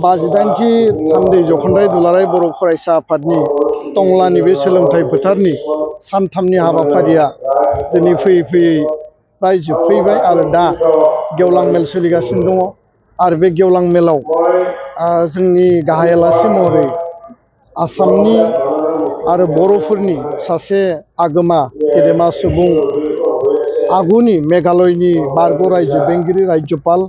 बाजिदाइनथि थान्दै जख'न्दाय दुलाराय बर' फरायसा आफादनि टंलानि बे सोलोंथाइ फोथारनि सानथामनि हाबाफारिया दिनै फैयै फैयै फ्राय जोबफैबाय आरो दा गेवलां मेल सोलिगासिनो दङ। आरो बे गेवलां मेलाव जोंनि गाहाय आलासि महरै आसामनि आरो बर'फोरनि सासे आगोमा गेदेमा सुबुं आगुनि मेघालयनि बारग' रायजो बेंगिरि राज्यपाल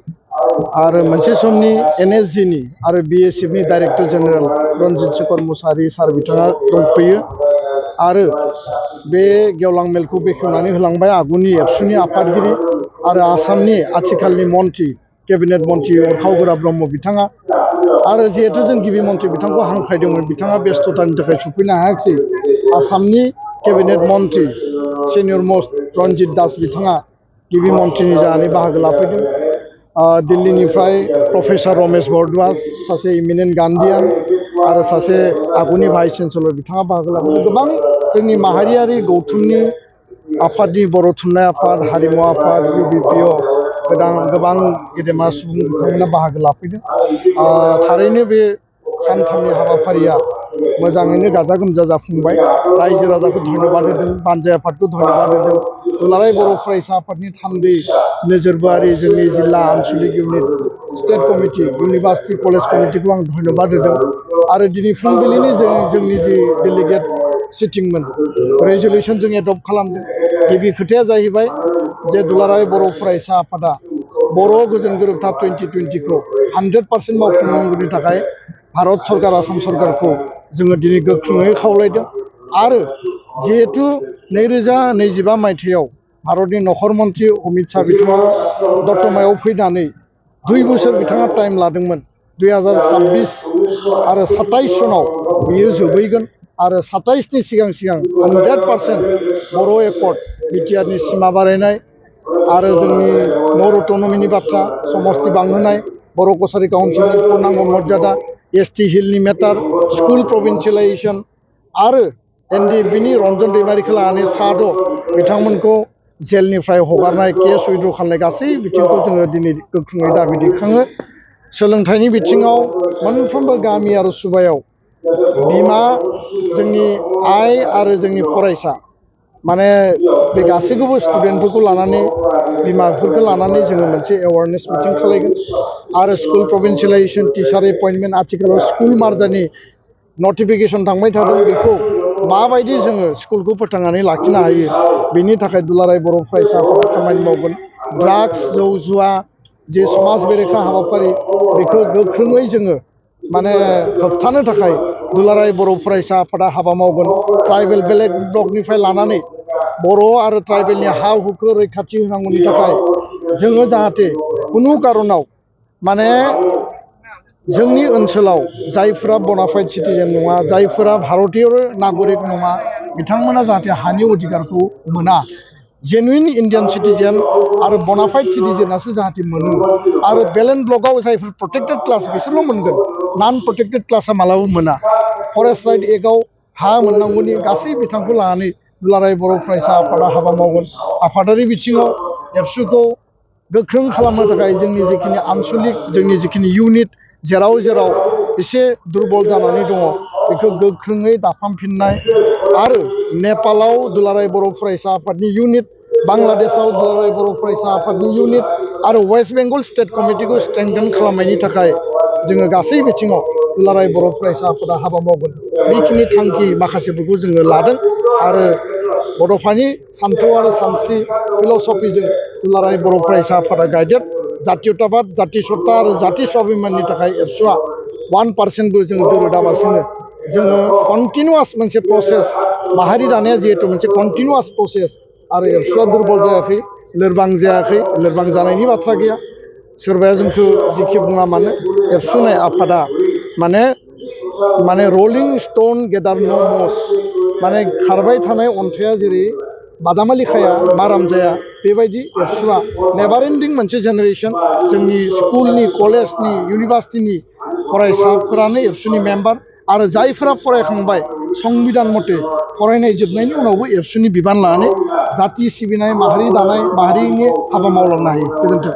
आरो मोनसे समनि NSGनि आरो BSFनि डाइरेक्टर जेनेरेल रन्जित शेखर मुसाहारि सार बिथाङा दंफैयो। आरो बे गेवलां मेलखौ बेखेवनानै होलांबाय आगुनि एबसुनि आफादगिरि आरो आसामनि आथिखालनि मन्त्रि केबिनेट मन्त्रि उरखाव गोरा ब्रह्म बिथाङा। आरो जिहेतु जों गिबि मन्त्रि बिथांखौ हांख्रायदोंमोन, बिथाङा बेस्थ'तानि थाखाय सफैनो हायाखिसै। आसामनि केबिनेट मन्त्रि सिनियर मस्ट रन्जित दास बिथाङा गिबि मन्त्रिनि जानानै बाहागो लाफैदों। दिल्लीनिफ्राय प्रफेसर रमेश भरद्वाज सासे इमिनेन्ट गान्धीयान आरो सासे आगुनि भाइस चेन्सेलर बिथाङा बाहागो लाफैदों। गोबां जोंनि माहारियारि गौथुमनि आफादनि बर' थुनलाइ आफाद, हारिमु आफाद, UBPO गोबां गेदेमा सुबुं बिथांमोना बाहागो लाफैदों। थारैनो बे सानथामनि हाबाफारिया मोजाङैनो गाजा गोमजा जाफुंबाय। रायजो राजाखौ धन्यबाद होदों, बानजाय आफादखौ धन्यबाद होदों, दुलाराय बर' फरायसा आफादनि थान्दै नोजोरबोआरि जोंनि जिल्ला आनसलिक unit, state committee, university college कमिटिखौ आं धन्यबाद होदों। आरो दिनै फुंबिलिनि जोंनि जि डेलिगेट सिटिंमोन, रेजलिउसन जों एडप्ट खालामदों। गिबि खोथाया जाहैबाय जे दुलाराय बर' फरायसा आफादा बर' गोजोन गोरोबथा 2020खौ 100% मावफुंनांगौनि थाखाय भारत सरकार, आसाम सरकारखौ जोङो दिनै गोख्रोङै खावलायदों। आरो जिहेतु 2025 मायथाइयाव भारतनि नखर मन्त्रि अमित शाह बिथाङा दतमायाव फैनानै 2 बोसोर बिथाङा टाइम लादोंमोन। 2026 आरो 27 सनाव बियो जोबहैगोन। आरो 27नि सिगां 100% बर' एकर्ड, बिटिआरनि सिमा बारायनाय आरो जोंनि नर्थ अट'नमिनि बाथ्रा, समस्ति बांहोनाय, बर' कसारि काउन्सिलनि पुर्नांग मर्यादा, ST हिलनि मेटार, स्कुल प्रभिन्सियेलाइजेसन आरो NDFBनि रन्जन दैमारिखौ लानानै साद' बिथांमोनखौ जेलनिफ्राय हगारनाय, केस उइड्र' खालामनाय गासै बिथिंखौ जोङो दिनै गोख्रोङै दाबि दैखाङो। सोलोंथाइनि बिथिङाव मोनफ्रोमबो गामि आरो सुबायाव बिमा, जोंनि आइ आरो जोंनि फरायसा माने बे गासैखौबो स्टुडेन्टफोरखौ लानानै, बिमा बिफाफोरखौ लानानै जोङो मोनसे एवारनेस मिटिं खालामगोन। आरो स्कुल प्रभिन्सियेलाइजेसन, टिचार एपइन्टमेन्ट, आथिखालाव स्कुल मार्जारनि नटिफिकेसन थांबाय थादों, बेखौ माबायदि जोङो स्कुलखौ फोथांनानै लाखिनो हायो, बेनि थाखाय दुलाराय बर' फरायसा आफादा खामानि मावगोन। ड्राग्स, जौ जुवा जे समाज बेरेखा हाबाफारि, बेखौ गोख्रोङै जोङो माने होबथानो थाखाय दुलाराय बर' फरायसा आफादा हाबा मावगोन। ट्राइबेल बेलेग ब्लकनिफ्राय लानानै बर' आरो ट्राइबेलनि हा हुखौ रैखाथि होनांगौनि थाखाय जोङो जाहाथे खुनु कारनाव माने जोंनि ओनसोलाव जायफोरा बनाफाइड सिटिजेन नङा, जायफोरा भारतीय नागरिक नङा, बिथांमोना जाहाथे हानि अधिकारखौ मोना। जेनुइन इन्डियान सिटिजेन आरो बनाफाइड सिटिजेनासो जाहाथे मोनो। आरो बेलेन्ड ब्लकआव जायफोर प्रटेक्टेड क्लास बिसोरल' मोनगोन, नन प्रटेक्टेड क्लासा मालाबाबो मोना। फरेस्ट राइट एक्टआव हा मोननांगौनि गासै बिथांखौ लानानै दुलाराय बर' फरायसा आफादा हाबा मावगोन। आफादारि बिथिङाव एबसुखौ गोख्रों खालामनो थाखाय जोंनि जिखिनि आनसलिक, जोंनि जिखिनि इउनिट जेराव एसे दुरबल जानानै दङ, बेखौ गोख्रोङै दाफामफिननाय। आरो नेपालाव दुलाराय बर' फरायसा आफादनि इउनिट, बांलादेशआव दुलाराय बर' फरायसा आफादनि इउनिट आरो वेस्ट बेंगल स्टेट कमिटिखौ स्ट्रेंथेन खालामनायनि थाखाय जोङो गासै बिथिङाव दुलाराय बर' फरायसा आफादा हाबा मावगोन। बेखिनि थांखि माखासेफोरखौ जोङो लादों। आरो बड'फानि सान्थौ आरो सानस्रि फिल'सफिजों दुलाराय बर' फरायसा आफादा गायदेर जातीयताबाद, जाति सत्ता आरो जाति स्वाभिमाननि थाखाय एबसुआ 1%बो जोङो दोरोदाबासिनो जोङो कन्टिनिउवास मोनसे प्रसेस, माहारि दानाया जिहेतु मोनसे कन्टिनिउवास प्रसेस। आरो एबसुआ दुरबल जायाखै, लोरबां जायाखै, लोरबां जानायनि बाथ्रा गैया। सोरबाया जोंखौ जिखि बुङा मानो, एबसु होननाय आफादा माने रलिं स्टन गेदार नो मस, माने खारबाय थानाय अन्थाइया जेरै बादामालि खाया, माराम जाया, बेबायदि एबसुआ नेभार एन्डिं मोनसे जेनेरेसन। जोंनि स्कुलनि, कलेजनि, इउनिभार्सिटिनि फरायसाफोरानो एबसुनि मेम्बार। आरो जायफोरा फरायखांबाय संबिधान मथे फरायनाय जोबनायनि उनावबो एबसुनि बिबान लानानै जाति सिबिनाय, माहारि दानाय, माहारिनि हाबा मावलांनो हायो। गोजोन्थों।